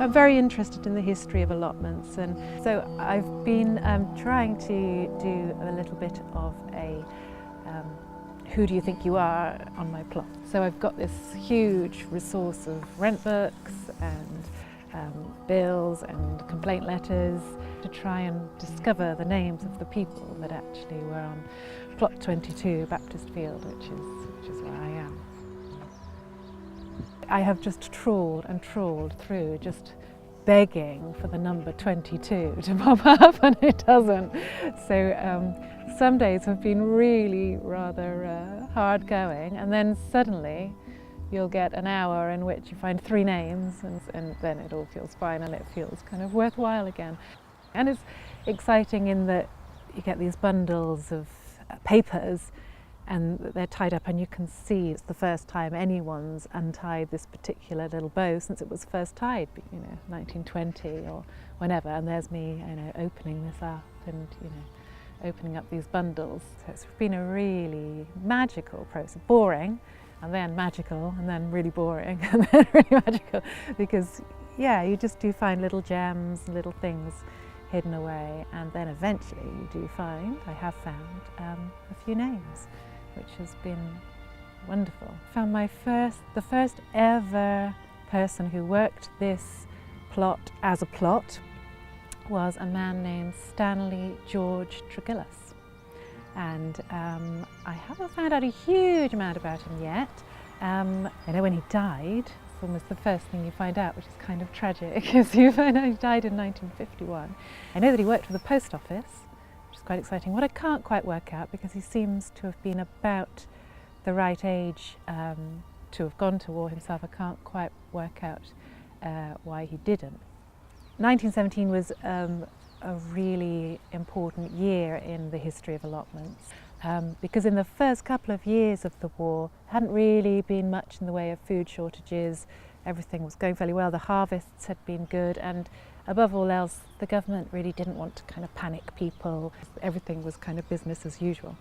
I'm very interested in the history of allotments, and so I've been trying to do a little bit of a who do you think you are on my plot. So I've got this huge resource of rent books and bills and complaint letters to try and discover the names of the people that actually were on plot 22, Baptist Field, which is where I am. I have just trawled and trawled through, just begging for the number 22 to pop up, and it doesn't. So some days have been really rather hard going, and then suddenly you'll get an hour in which you find 3 names, and then it all feels fine and it feels kind of worthwhile again. And it's exciting in that you get these bundles of papers and they're tied up, and you can see it's the first time anyone's untied this particular little bow since it was first tied, 1920 or whenever. And there's me, opening this up and opening up these bundles. So it's been a really magical process, boring, and then magical, and then really boring, and then really magical, because you just do find little gems, little things hidden away, and then eventually you do find, I have found, a few names, which has been wonderful. I found the first ever person who worked this plot as a plot was a man named Stanley George Tregillis. And I haven't found out a huge amount about him yet. When he died, it's almost the first thing you find out, which is kind of tragic, because you find out he died in 1951. I know that he worked for the post office, which is quite exciting. What I can't quite work out, because he seems to have been about the right age to have gone to war himself, I can't quite work out why he didn't. 1917 was a really important year in the history of allotments, because in the first couple of years of the war hadn't really been much in the way of food shortages. Everything was going fairly well, the harvests had been good, and above all else the government really didn't want to kind of panic people. Everything was kind of business as usual.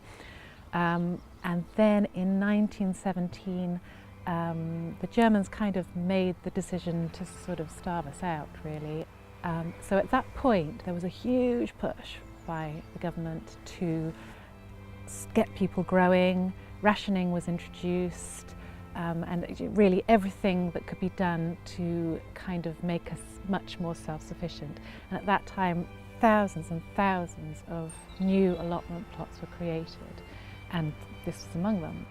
And then in 1917 the Germans kind of made the decision to sort of starve us out, really. So at that point there was a huge push by the government to get people growing. Rationing was introduced, and really everything that could be done to kind of make us much more self-sufficient. And at that time thousands and thousands of new allotment plots were created, and this was among them.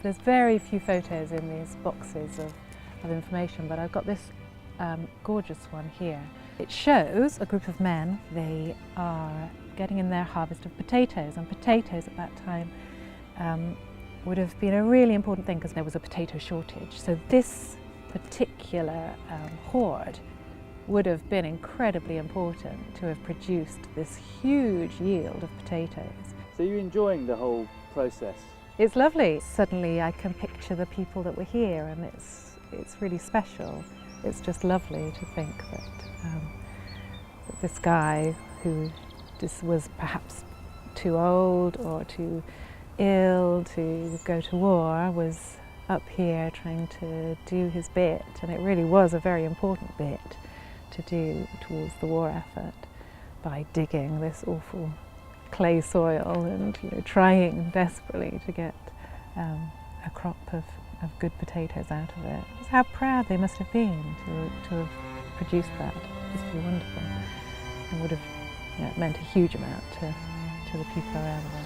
There's very few photos in these boxes of information, but I've got this gorgeous one here. It shows a group of men. They are getting in their harvest of potatoes, and potatoes at that time would have been a really important thing because there was a potato shortage. So this particular hoard would have been incredibly important to have produced this huge yield of potatoes. So you're enjoying the whole process? It's lovely. Suddenly I can picture the people that were here, and it's really special. It's just lovely to think that this guy who just was perhaps too old or too ill to go to war was up here trying to do his bit, and it really was a very important bit to do towards the war effort by digging this awful clay soil and trying desperately to get a crop of good potatoes out of it. Just how proud they must have been to have produced that. It must be wonderful. It would have meant a huge amount to the people around them.